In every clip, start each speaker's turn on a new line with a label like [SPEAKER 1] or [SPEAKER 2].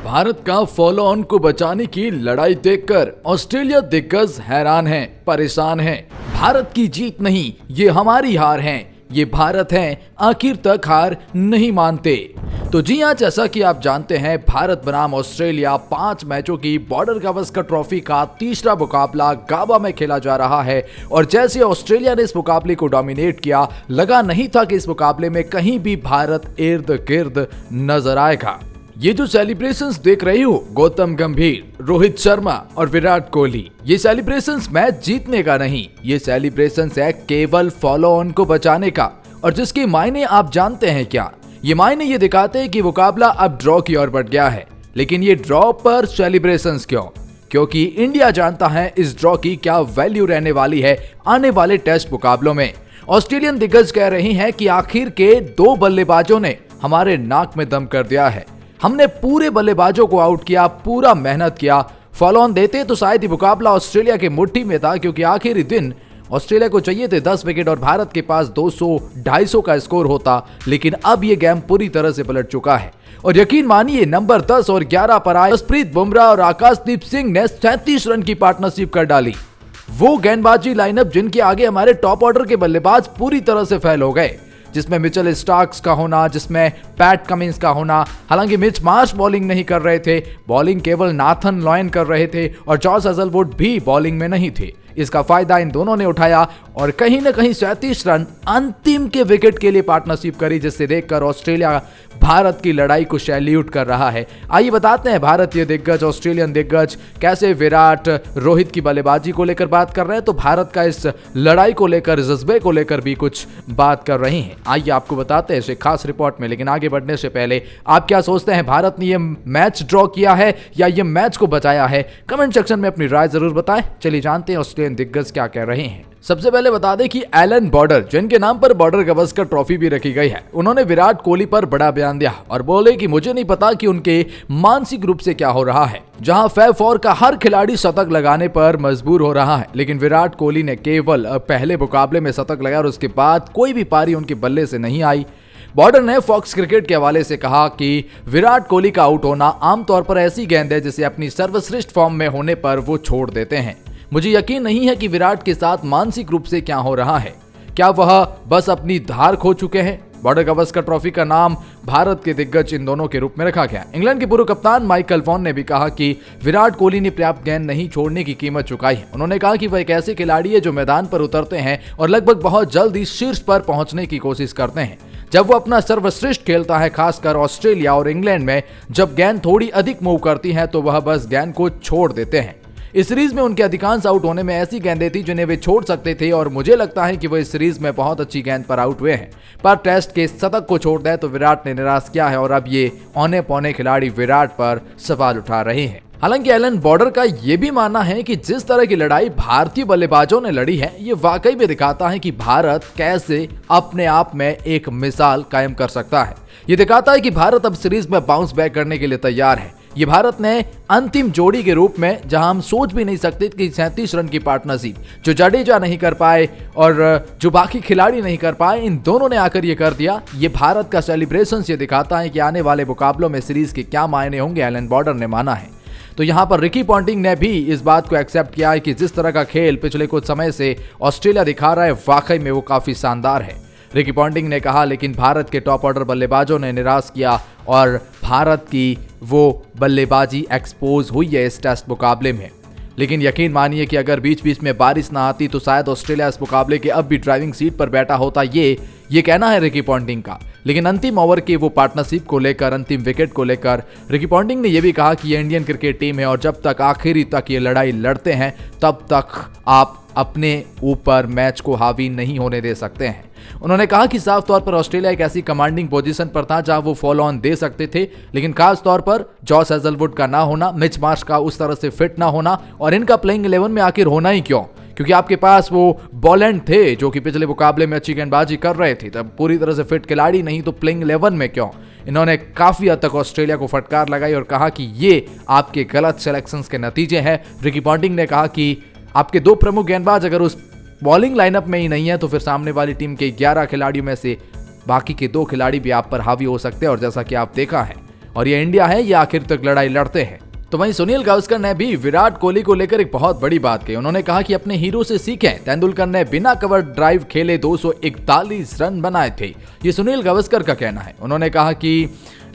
[SPEAKER 1] भारत का follow on को बचाने की लड़ाई देखकर ऑस्ट्रेलिया दिग्गज हैरान हैं, परेशान हैं। भारत की जीत नहीं, ये हमारी हार है। ये भारत है, आखिर तक हार नहीं मानते। तो जी हाँ, जैसा कि आप जानते हैं, भारत बनाम ऑस्ट्रेलिया 5 मैचों की बॉर्डर गावस्कर ट्रॉफी का तीसरा मुकाबला गाबा में खेला जा रहा है। और जैसे ऑस्ट्रेलिया ने इस मुकाबले को डोमिनेट किया, लगा नहीं था कि इस मुकाबले में कहीं भी भारत इर्द गिर्द नजर आएगा। ये जो सेलिब्रेशंस देख रहे हो, गौतम गंभीर, रोहित शर्मा और विराट कोहली, ये सेलिब्रेशंस मैच जीतने का नहीं, ये सेलिब्रेशंस है केवल फॉलो ऑन को बचाने का। और जिसके मायने आप जानते हैं क्या? ये मायने ये दिखाते हैं कि मुकाबला अब ड्रॉ की ओर बढ़ गया है। लेकिन ये ड्रॉ पर सेलिब्रेशंस क्यों? क्योंकि इंडिया जानता है इस ड्रॉ की क्या वैल्यू रहने वाली है आने वाले टेस्ट मुकाबलों में। ऑस्ट्रेलियन दिग्गज कह रहे हैं कि आखिर के 2 बल्लेबाजों ने हमारे नाक में दम कर दिया है। हमने पूरे बल्लेबाजों को आउट किया, पूरा मेहनत किया। फॉलो ऑन देते तो शायद ही मुकाबला ऑस्ट्रेलिया के मुट्ठी में था, क्योंकि आखिरी दिन ऑस्ट्रेलिया को चाहिए थे 10 विकेट और भारत के पास 200-250 का स्कोर होता। लेकिन अब ये गेम पूरी तरह से पलट चुका है। और यकीन मानिए, नंबर 10 और 11 पर आए जसप्रीत बुमराह और आकाशदीप सिंह ने 37 रन की पार्टनरशिप कर डाली। वो गेंदबाजी लाइनअप जिनके आगे हमारे टॉप ऑर्डर के बल्लेबाज पूरी तरह से फेल हो गए, जिसमें मिचेल स्टार्क्स का होना, जिसमें पैट कमिंस का होना। हालांकि मिच मार्श बॉलिंग नहीं कर रहे थे, बॉलिंग केवल नाथन लॉयन कर रहे थे और जॉस हेजलवुड भी बॉलिंग में नहीं थे। इसका फायदा इन दोनों ने उठाया और कहीं ना कहीं 37 रन अंतिम के विकेट के लिए पार्टनरशिप करी, जिससे देखकर ऑस्ट्रेलिया भारत की लड़ाई को सैल्यूट कर रहा है। आइए बताते हैं भारतीय दिग्गज, ऑस्ट्रेलियन दिग्गज कैसे विराट, रोहित की बल्लेबाजी को लेकर बात कर रहे हैं, तो भारत का इस लड़ाई को लेकर, जज्बे को लेकर भी कुछ बात कर रहे हैं। आइए आपको बताते हैं इस खास रिपोर्ट में। लेकिन आगे बढ़ने से पहले आप क्या सोचते हैं, भारत ने ये मैच ड्रॉ किया है या ये मैच को बचाया है? कमेंट सेक्शन में अपनी राय जरूर बताएं। चलिए जानते हैं ऑस्ट्रेलियन दिग्गज क्या कह रहे हैं। सबसे पहले बता दें कि एलन बॉर्डर, जिनके नाम पर बॉर्डर गावस्कर ट्रॉफी भी रखी गई है, उन्होंने विराट कोहली पर बड़ा बयान दिया और बोले कि मुझे नहीं पता कि उनके मानसिक रूप से क्या हो रहा है, जहां फैब फोर का हर खिलाड़ी शतक लगाने पर मजबूर हो रहा है, लेकिन विराट कोहली ने केवल पहले मुकाबले में शतक लगाया और उसके बाद कोई भी पारी उनके बल्ले से नहीं आई। बॉर्डर ने फॉक्स क्रिकेट के हवाले से कहा कि विराट कोहली का आउट होना आमतौर पर ऐसी गेंद है जिसे अपनी सर्वश्रेष्ठ फॉर्म में होने पर वो छोड़ देते हैं। मुझे यकीन नहीं है कि विराट के साथ मानसिक रूप से क्या हो रहा है। क्या वह बस अपनी धार खो चुके हैं? बॉर्डर गावस्कर ट्रॉफी का नाम भारत के दिग्गज इन दोनों के रूप में रखा गया। इंग्लैंड के पूर्व कप्तान माइकल वॉन ने भी कहा कि विराट कोहली ने पर्याप्त गेंद नहीं छोड़ने की कीमत चुकाई है। उन्होंने कहा कि वह एक ऐसे खिलाड़ी है जो मैदान पर उतरते हैं और लगभग बहुत जल्द ही शीर्ष पर पहुंचने की कोशिश करते हैं। जब वो अपना सर्वश्रेष्ठ खेलता है, खासकर ऑस्ट्रेलिया और इंग्लैंड में जब गेंद थोड़ी अधिक मूव करती है, तो वह बस गेंद को छोड़ देते हैं। इस सीरीज में उनके अधिकांश आउट होने में ऐसी गेंदें थी जिन्हें वे छोड़ सकते थे और मुझे लगता है कि वो इस सीरीज में बहुत अच्छी गेंद पर आउट हुए हैं। पर टेस्ट के शतक को छोड़ दें तो विराट ने निराश किया है और अब ये औने पौने खिलाड़ी विराट पर सवाल उठा रहे हैं। हालांकि एलन बॉर्डर का यह भी मानना है कि जिस तरह की लड़ाई भारतीय बल्लेबाजों ने लड़ी है, ये वाकई में दिखाता है कि भारत कैसे अपने आप में एक मिसाल कायम कर सकता है। ये दिखाता है कि भारत अब सीरीज में बाउंस बैक करने के लिए तैयार है। ये भारत ने अंतिम जोड़ी के रूप में, जहां हम सोच भी नहीं सकते कि 37 रन की पार्टनरशिप जो जडेजा नहीं कर पाए और जो बाकी खिलाड़ी नहीं कर पाए, इन दोनों ने आकर ये कर दिया। ये भारत का सेलिब्रेशन ये दिखाता है कि आने वाले मुकाबलों में सीरीज के क्या मायने होंगे, एलन बॉर्डर ने माना है। तो यहाँ पर रिकी पॉन्टिंग ने भी इस बात को एक्सेप्ट किया है कि जिस तरह का खेल पिछले कुछ समय से ऑस्ट्रेलिया दिखा रहा है, वाकई में वो काफी शानदार है। रिकी पॉन्टिंग ने कहा, लेकिन भारत के टॉप ऑर्डर बल्लेबाजों ने निराश किया और भारत की वो बल्लेबाजी एक्सपोज हुई है इस टेस्ट मुकाबले में। लेकिन यकीन मानिए कि अगर बीच बीच में बारिश ना आती तो शायद ऑस्ट्रेलिया इस मुकाबले के अब भी ड्राइविंग सीट पर बैठा होता। ये कहना है रिकी पॉन्टिंग का। लेकिन अंतिम ओवर की वो पार्टनरशिप को लेकर, अंतिम विकेट को लेकर रिकी पॉन्टिंग ने यह भी कहा कि ये इंडियन क्रिकेट टीम है और जब तक आखिरी तक ये लड़ाई लड़ते हैं, तब तक आप अपने ऊपर मैच को हावी नहीं होने दे सकते हैं। उन्होंने कहा कि साफ तौर पर ऑस्ट्रेलिया एक ऐसी कमांडिंग पोजीशन पर था जहां वो फॉलो ऑन दे सकते थे, लेकिन खास तौर पर जॉस हेजलवुड का ना होना, मिच मार्श का उस तरह से फिट ना होना और इनका प्लेइंग 11 में आखिर होना ही क्यों? क्योंकि आपके पास वो बॉलैंड थे जो कि पिछले मुकाबले में अच्छी गेंदबाजी कर रहे थे, तब पूरी तरह से फिट खिलाड़ी नहीं तो प्लेइंग 11 में क्यों? इन्होंने काफी हद तक ऑस्ट्रेलिया को फटकार लगाई और कहा कि ये आपके गलत सिलेक्शंस के नतीजे हैं। रिकी पॉन्टिंग ने कहा कि आपके 2 प्रमुख गेंदबाज अगर उस बॉलिंग लाइनअप में ही नहीं है तो फिर सामने वाली टीम के 11 खिलाड़ियों में से बाकी के 2 खिलाड़ी भी आप पर हावी हो सकते हैं। और जैसा कि आप देखा है, और ये इंडिया है, ये आखिर तक लड़ाई लड़ते हैं। तो वहीं सुनील गावस्कर ने भी विराट कोहली को लेकर एक बहुत बड़ी बात कही। उन्होंने कहा कि अपने हीरो से सीखें, तेंदुलकर ने बिना कवर ड्राइव खेले 241 रन बनाए थे। ये सुनील गावस्कर का कहना है। उन्होंने कहा कि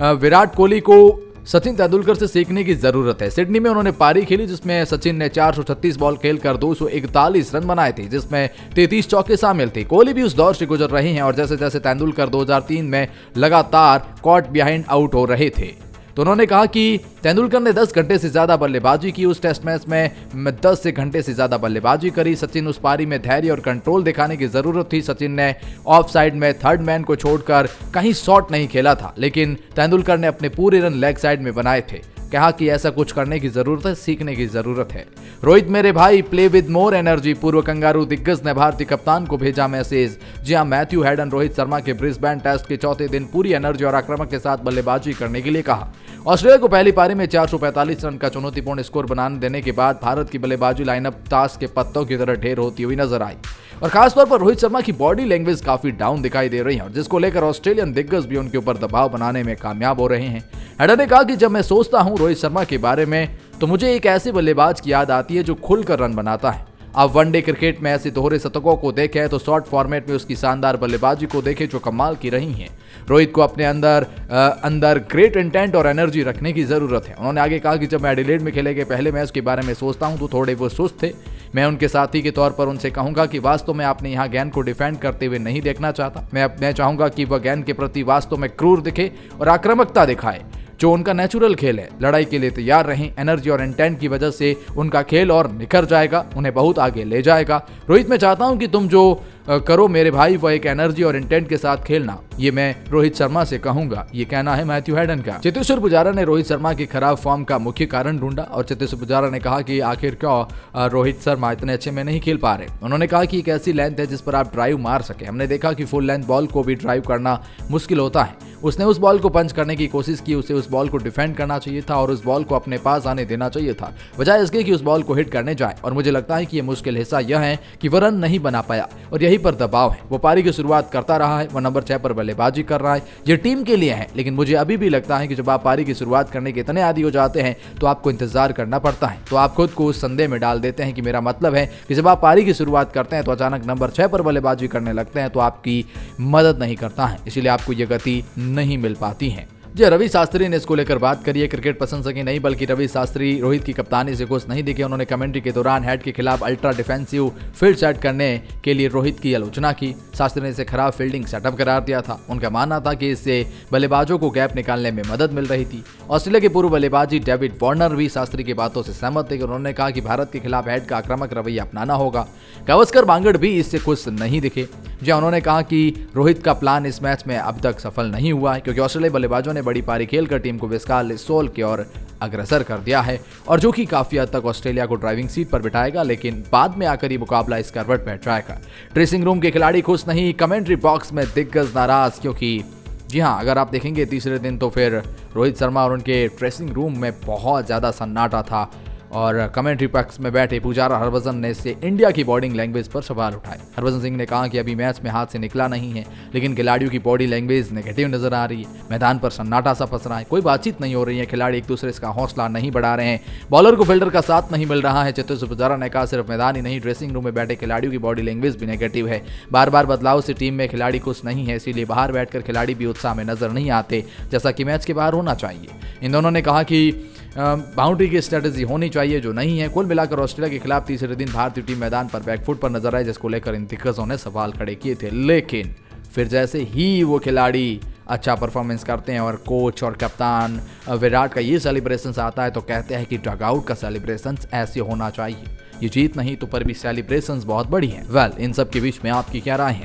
[SPEAKER 1] विराट कोहली को सचिन तेंदुलकर से सीखने की जरूरत है। सिडनी में उन्होंने पारी खेली जिसमें सचिन ने 436 बॉल खेलकर 241 रन बनाए थे, जिसमें 33 चौके शामिल थे। कोहली भी उस दौर से गुजर रहे हैं और जैसे जैसे तेंदुलकर 2003 में लगातार कॉट बिहाइंड आउट हो रहे थे। तो उन्होंने कहा कि तेंदुलकर ने 10 घंटे से ज्यादा बल्लेबाजी की। उस टेस्ट मैच में 10 घंटे से ज्यादा बल्लेबाजी करी। सचिन उस पारी में धैर्य और कंट्रोल दिखाने की जरूरत थी। सचिन ने ऑफ साइड में थर्ड मैन को छोड़कर कहीं शॉट नहीं खेला था, लेकिन तेंदुलकर ने अपने पूरे रन लेग साइड में बनाए थे। कहा कि ऐसा कुछ करने की जरूरत है, सीखने की जरूरत है। रोहित मेरे भाई, प्ले विद मोर एनर्जी। पूर्व कंगारू दिग्गज ने भारतीय कप्तान को भेजा मैसेज। जी हां, मैथ्यू हेडन रोहित शर्मा के ब्रिस्बेन टेस्ट के चौथे दिन पूरी एनर्जी और आक्रामक के साथ बल्लेबाजी करने के लिए कहा। ऑस्ट्रेलिया को पहली पारी में 445 रन का चुनौतीपूर्ण स्कोर बनाने देने के बाद भारत की बल्लेबाजी लाइनअप ताश के पत्तों की तरह ढेर होती हुई नजर आई और खासतौर पर रोहित शर्मा की बॉडी लैंग्वेज काफी डाउन दिखाई दे रही है, और जिसको लेकर ऑस्ट्रेलियन दिग्गज भी उनके ऊपर दबाव बनाने में कामयाब हो रहे हैं। हेडन ने कहा कि जब मैं सोचता हूं रोहित शर्मा के बारे में तो मुझे एक ऐसे बल्लेबाज की याद आती है जो खुलकर रन बनाता है। अब वनडे क्रिकेट में ऐसे दोहरे शतकों को देखें तो शॉर्ट फॉर्मेट में उसकी शानदार बल्लेबाजी को देखें जो कमाल की रही है। रोहित को अपने अंदर ग्रेट इंटेंट और एनर्जी रखने की जरूरत है। उन्होंने आगे कहा कि जब मैं एडिलेड में खेले गए पहले मैच के बारे में सोचता हूं तो थोड़े वो सुस्त थे। मैं उनके साथी के तौर पर उनसे कहूंगा कि वास्तव में आपने यहाँ गेंद को डिफेंड करते हुए नहीं देखना चाहता। मैं चाहूंगा कि वह गेंद के प्रति वास्तव में क्रूर दिखे और आक्रामकता दिखाए, जो उनका नेचुरल खेल है। लड़ाई के लिए तैयार रहें। एनर्जी और इंटेंट की वजह से उनका खेल और निखर जाएगा, उन्हें बहुत आगे ले जाएगा। रोहित, मैं चाहता हूं कि तुम जो करो मेरे भाई, वह एक एनर्जी और इंटेंट के साथ खेलना। ये मैं रोहित शर्मा से कहूंगा। ये कहना है मैथ्यू हेडन का। चेतेश्वर पुजारा ने रोहित शर्मा की खराब फॉर्म का मुख्य कारण ढूंढा और चेतेश्वर पुजारा ने कहा कि आखिर क्यों रोहित शर्मा इतने अच्छे में नहीं खेल पा रहे। उन्होंने कहा कि एक ऐसी लेंथ है जिस पर आप ड्राइव मार सके। हमने देखा कि फुल लेंथ बॉल को भी ड्राइव करना मुश्किल होता है। उसने उस बॉल को पंच करने की कोशिश की, उसे उस बॉल को डिफेंड करना चाहिए था और उस बॉल को अपने पास आने देना चाहिए था, बजाय इसके कि उस बॉल को हिट करने जाए। और मुझे लगता है कि ये मुश्किल हिस्सा यह है कि वह रन नहीं बना पाया और यही पर दबाव है। वो पारी की शुरुआत करता रहा है, वह नंबर 6 पर बल्लेबाजी कर रहा है। ये टीम के लिए है, लेकिन मुझे अभी भी लगता है कि जब आप पारी की शुरुआत करने के इतने आदी हो जाते हैं तो आपको इंतजार करना पड़ता है। तो आप खुद को उस संदेह में डाल देते हैं कि मेरा मतलब है कि जब आप पारी की शुरुआत करते हैं तो अचानक नंबर 6 पर बल्लेबाजी करने लगते हैं तो आपकी मदद नहीं करता है, इसीलिए आपको ये गति नहीं मिल पाती है। जी, रवि शास्त्री ने इसको लेकर बात करी है। क्रिकेट पसंद सके नहीं, बल्कि रवि शास्त्री रोहित की कप्तानी से खुश नहीं दिखे। उन्होंने कमेंट्री के दौरान हेड के खिलाफ अल्ट्रा डिफेंसिव फील्ड सेट करने के लिए रोहित की आलोचना की। शास्त्री ने इसे खराब फील्डिंग सेटअप करार दिया था। उनका मानना था कि इससे बल्लेबाजों को गैप निकालने में मदद मिल रही थी। ऑस्ट्रेलिया के पूर्व बल्लेबाजी डेविड वार्नर भी शास्त्री की बातों से सहमत थे। उन्होंने कहा कि भारत के खिलाफ हेड का आक्रामक रवैया अपनाना होगा। गावस्कर बांगड़ भी इससे खुश नहीं दिखे। जहां उन्होंने कहा कि रोहित का प्लान इस मैच में अब तक सफल नहीं हुआ है, क्योंकि ऑस्ट्रेलियाई बल्लेबाजों ने बड़ी पारी खेलकर टीम को विस्काल सोल की ओर अग्रसर कर दिया है, और जो कि काफी हद तक ऑस्ट्रेलिया को ड्राइविंग सीट पर बिठाएगा, लेकिन बाद में आकर ये मुकाबला इस करवट पर जाएगा। ड्रेसिंग रूम के खिलाड़ी खुश नहीं, कमेंट्री बॉक्स में दिग्गज नाराज, क्योंकि जी हाँ, अगर आप देखेंगे तीसरे दिन तो फिर रोहित शर्मा और उनके ड्रेसिंग रूम में बहुत ज्यादा सन्नाटा था और कमेंट्री बॉक्स में बैठे पुजारा हरभजन ने इससे इंडिया की बॉडी लैंग्वेज पर सवाल उठाए। हरभजन सिंह ने कहा कि अभी मैच में हाथ से निकला नहीं है, लेकिन खिलाड़ियों की बॉडी लैंग्वेज नेगेटिव नजर आ रही है। मैदान पर सन्नाटा सा फंस रहा है, कोई बातचीत नहीं हो रही है, खिलाड़ी एक दूसरे का हौसला नहीं बढ़ा रहे हैं, बॉलर को फील्डर का साथ नहीं मिल रहा है। चेतेश्वर पुजारा ने कहा सिर्फ मैदान ही नहीं, ड्रेसिंग रूम में बैठे खिलाड़ियों की बॉडी लैंग्वेज भी नेगेटिव है। बार बार बदलाव से टीम में खिलाड़ी खुश नहीं है, इसीलिए बाहर बैठकर खिलाड़ी भी उत्साह में नजर नहीं आते, जैसा कि मैच के बाहर होना चाहिए। इन दोनों ने कहा कि बाउंड्री की स्ट्रेटजी होनी चाहिए, जो नहीं है। कुल मिलाकर ऑस्ट्रेलिया के खिलाफ तीसरे दिन भारतीय टीम मैदान पर बैकफुट पर नजर आई, जिसको लेकर इन दिग्गजों ने सवाल खड़े किए थे। लेकिन फिर जैसे ही वो खिलाड़ी अच्छा परफॉर्मेंस करते हैं और कोच और कप्तान विराट का ये सेलिब्रेशन आता है तो कहते हैं कि डग आउट का सेलिब्रेशन ऐसे होना चाहिए, ये जीत नहीं तो पर भी सेलिब्रेशंस बहुत बड़ी हैं। वेल, इन सब के बीच में आपकी क्या राय है?